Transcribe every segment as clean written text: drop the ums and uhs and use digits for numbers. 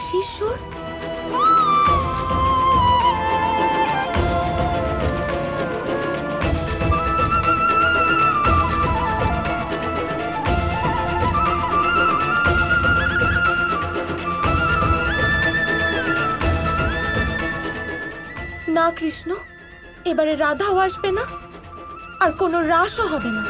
বাঁশির সুর? না কৃষ্ণ, এবারে রাধাও আসবে না, আর কোনো রাসও হবে না।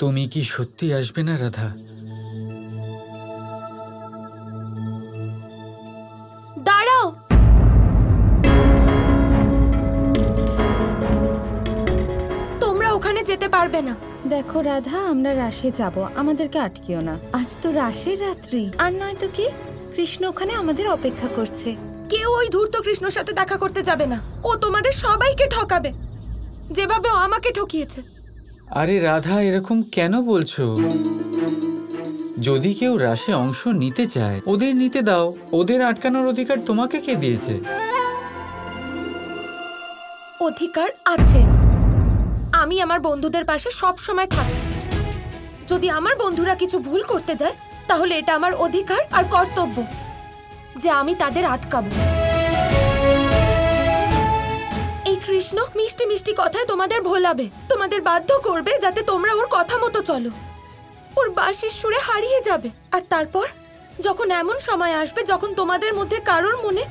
তুমি কি সত্যি আসবে না রাধা? দাঁড়াও। তোমরা ওখানে যেতে পারবে না। দেখো রাধা, আমরা রাশে যাব, আমাদেরকে আটকিও না। আজ তো রাশের রাত্রি, আর নয়তো কি কৃষ্ণ ওখানে আমাদের অপেক্ষা করছে। কেউ ওই ধূর্ত কৃষ্ণর সাথে দেখা করতে যাবে না। ও তোমাদের সবাইকে ঠকাবে, যেভাবে ও আমাকে ঠকিয়েছে। আরে রাধা, এরকম কেন বলছো? যদি কেউ রাশে অংশ নিতে চায়, ওদের নিতে দাও। ওদের আটকানোর অধিকার তোমাকে কে দিয়েছে? অধিকার আছে। আমি আমার বন্ধুদের পাশে সব সময় থাকি। যদি আমার বন্ধুরা কিছু ভুল করতে যায়, তাহলে এটা আমার অধিকার আর কর্তব্য যে আমি তাদের আটকাবো। এই কৃষ্ণ মিষ্টি মিষ্টি কথায় তোমাদের ভোলাবে, তোমাদের বাধ্য করবে যাতে তোমরা ওর কথা মতো চলো। ওর বাঁশির সুরে হারিয়ে যাবে, আর তারপর যখন এমন সময় আসবে যখন তোমাদের মধ্যে কারোর মনে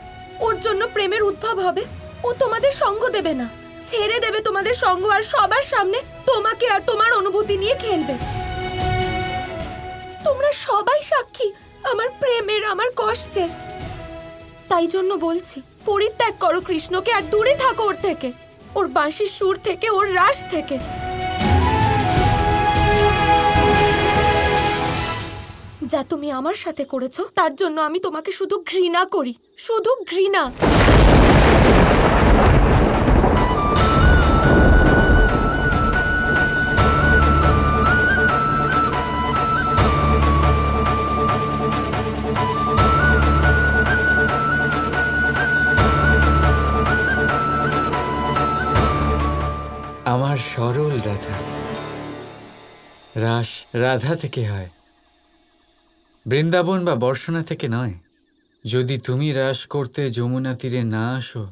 ওর জন্য প্রেমের উদ্ভব হবে, ও তোমাদের সঙ্গ দেবে না, ছেড়ে দেবে তোমাদের সঙ্গ, আর সবার সামনে তোমাকে আর তোমার অনুভূতি নিয়ে খেলবে। তোমরা সবাই সাক্ষী আমার প্রেমের, আমার কষ্টের। তাই জন্য বলছি, পরিত্যাগ করো কৃষ্ণকে, আর দূরে থাকো ওর থেকে, ওর বাঁশির সুর থেকে, ওর রাস থেকে। যা তুমি আমার সাথে করেছো, তার জন্য আমি তোমাকে শুধু ঘৃণা করি, শুধু ঘৃণা। আমার সরল রাধা। রাস রাধা থেকে হয়, বৃন্দাবন বা বর্ষনা থেকে নয়। যদি তুমি রাস করতে যমুনা তীরে না আসো,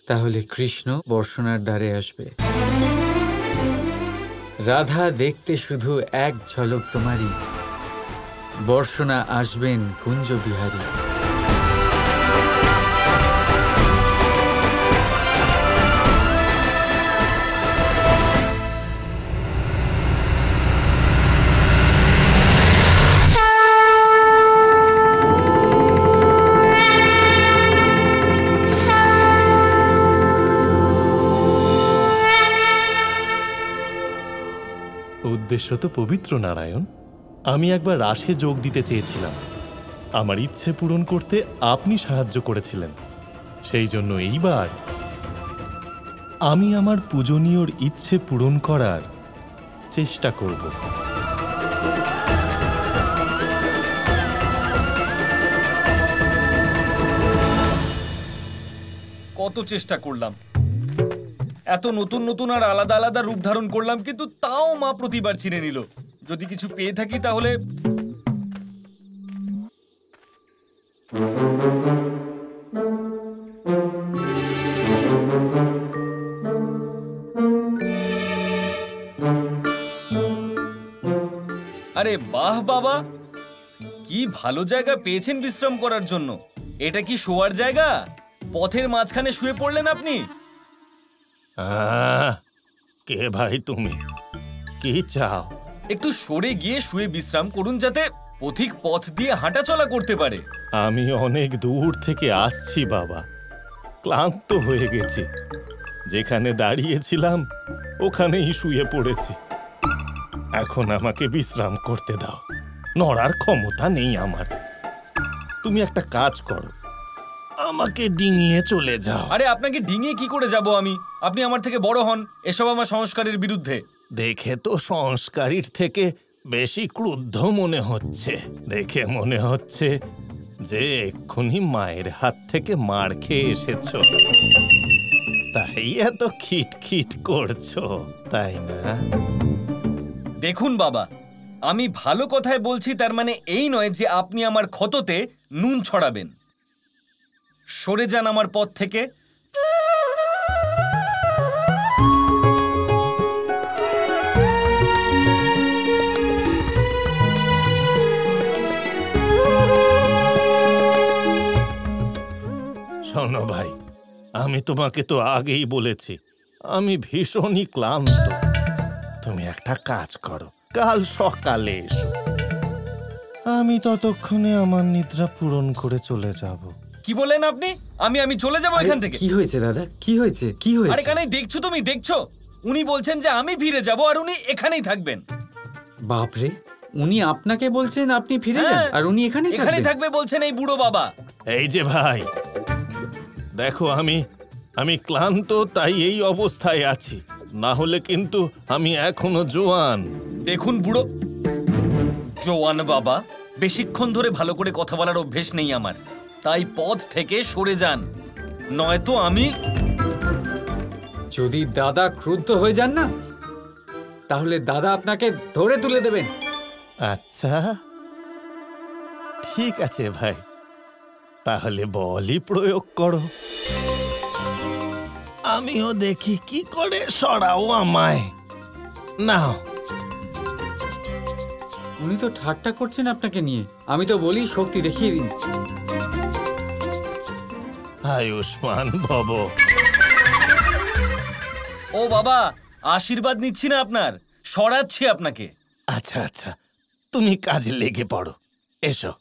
তাহলে কৃষ্ণ বর্ষনার দ্বারে আসবে। রাধা দেখতে শুধু এক ঝলক তোমারই, বর্ষনা আসবেন কুঞ্জ বিহারী। উদ্দেশ্য তো পবিত্র নারায়ণ। আমি একবার রাসে যোগ দিতে চেয়েছিলাম, আমার ইচ্ছে পূরণ করতে আপনি সাহায্য করেছিলেন। সেই জন্য এইবার আমি আমার পূজনীয়র ইচ্ছে পূরণ করার চেষ্টা করব। কত চেষ্টা করলাম, এত নতুন নতুন আর আলাদা আলাদা রূপ ধারণ করলাম, কিন্তু তাও মা প্রতিবার চিনে নিল। যদি কিছু পেয়ে থাকি তাহলে আরে বাহ বাবা, কি ভালো জায়গা পেয়েছেন বিশ্রাম করার জন্য। এটা কি শোয়ার জায়গা? পথের মাঝখানে শুয়ে পড়লেন আপনি? কে ভাই তুমি? কি চাও? একটু সরে গিয়ে শুয়ে বিশ্রাম করুন, যাতে পথিক পথ দিয়ে হাঁটা চলা করতে পারে। আমি অনেক দূর থেকে আসছি বাবা, ক্লান্ত হয়ে গেছি। যেখানে দাঁড়িয়েছিলাম ওখানেই শুয়ে পড়েছি। এখন আমাকে বিশ্রাম করতে দাও, নড়ার ক্ষমতা নেই আমার। তুমি একটা কাজ করো, আমাকে ডিঙিয়ে চলে যাও। আরে আপনাকে ডিঙিয়ে কি করে যাব আমি? আপনি আমার থেকে বড় হন, এসব আমার সংস্কারের বিরুদ্ধে। দেখে তো সংস্কারীর থেকে বেশি ক্রুদ্ধ মনে হচ্ছে। দেখে মনে হচ্ছে যে এক্ষুনি মায়ের হাত থেকে মার খেয়ে এসেছো, তাই এত খিটখিট করছো, তাই না? দেখুন বাবা, আমি ভালো কথায় বলছি, তার মানে এই নয় যে আপনি আমার ক্ষততে নুন ছড়াবেন। সরে যান আমার পথ থেকে। শোনো ভাই, আমি তোমাকে তো আগেই বলেছি আমি ভীষণই ক্লান্ত। তুমি একটা কাজ করো, কাল সকালে এসো, আমি ততক্ষণে আমার নিদ্রা পূরণ করে চলে যাব। কি বলেন আপনি? আমি চলে যাব এখান থেকে? কি হয়েছে দাদা, কি হয়েছে, কি হয়েছে? আরে কানাই, দেখছো তুমি, দেখছো উনি বলছেন যে আমি ফিরে যাব আর উনি এখানেই থাকবেন। বাপরে, উনি আপনাকে বলছেন আপনি ফিরে যান আর উনি এখানেই থাকবে বলছেন এই বুড়ো বাবা। এই যে ভাই দেখো, আমি ক্লান্ত, তাই এই অবস্থায় আছি, না হলে কিন্তু আমি এখনো জোয়ান। দেখুন বুড়ো, জোয়ান বাবা, বেশিক্ষণ ধরে ভালো করে কথা বলার অভ্যেস নেই আমার, তাই পথ থেকে সরে যান, নয়তো আমি। যদি দাদা ক্রুদ্ধ হয়ে যান না, তাহলে দাদা আপনাকে ধরে তুলে দেবেন। আচ্ছা ঠিক আছে ভাই, তাহলে বলই প্রয়োগ করো, আমিও দেখি কি করে সরাও আমায়। নাও। উনি তো ঠাট্টা করছেন আপনাকে নিয়ে, আমি তো বলি শক্তি দেখিয়ে দিন। আয়ুষ্মান ভব। ও বাবা, আশীর্বাদ নিচ্ছি না আপনার, সরাচ্ছি আপনাকে। আচ্ছা আচ্ছা, তুমি কাজে লেগে পড়ো, এসো।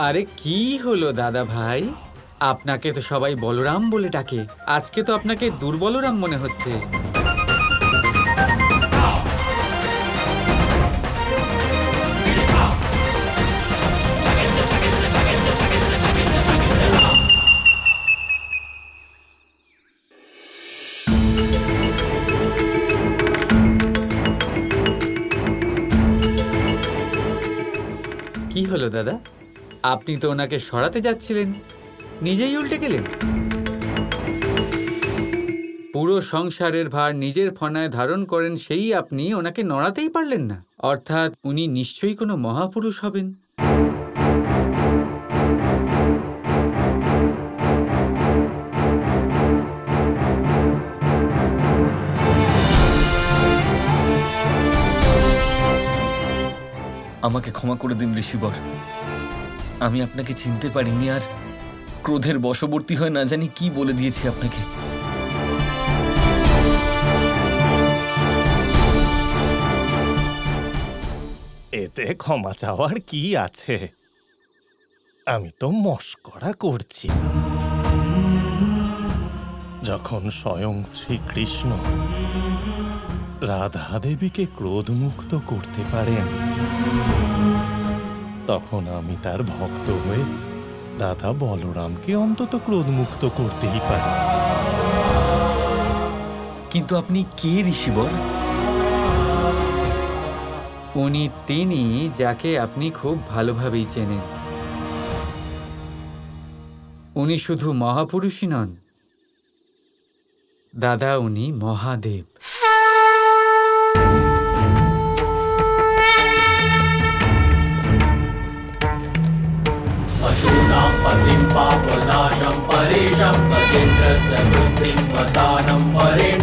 আরে কি হলো দাদা ভাই, আপনাকে তো সবাই বলরাম বলে ডাকে, আজকে তো আপনাকে দুর্বলরাম মনে হচ্ছে। কি হলো দাদা, আপনি তো ওনাকে সরাতে যাচ্ছিলেন, নিজেই উল্টে গেলেন। পুরো সংসারের ভার নিজের ফনায় ধারণ করেন সেই আপনি ওনাকে নড়াতেই পারলেন না, অর্থাৎ উনি নিশ্চয়ই কোনো মহাপুরুষ হবেন। আমাকে ক্ষমা করে দিন ঋষিবর, আমি আপনাকে চিনতে পারিনি আর ক্রোধের বশবর্তী হয়ে না জানি কি বলে দিয়েছি আপনাকে। এতে ক্ষমা চাওয়ার কি আছে, আমি তো মস্করা করছি। যখন স্বয়ং শ্রীকৃষ্ণ রাধা দেবীকে ক্রোধমুক্ত করতে পারেন, তখন আমি তার ভক্ত হয়ে দাদা বলরামকে অন্তত ক্রোধমুক্ত করতেই পারি। কিন্তু আপনি কে ঋষিবর? উনি তিনি যাকে আপনি খুব ভালোভাবেই চেনেন। উনি শুধু মহাপুরুষই নন দাদা, উনি মহাদেব। पशूनां पतिं पापनाशं परेशं पशेन्द्रस्य वृत्तिं वसानं परेण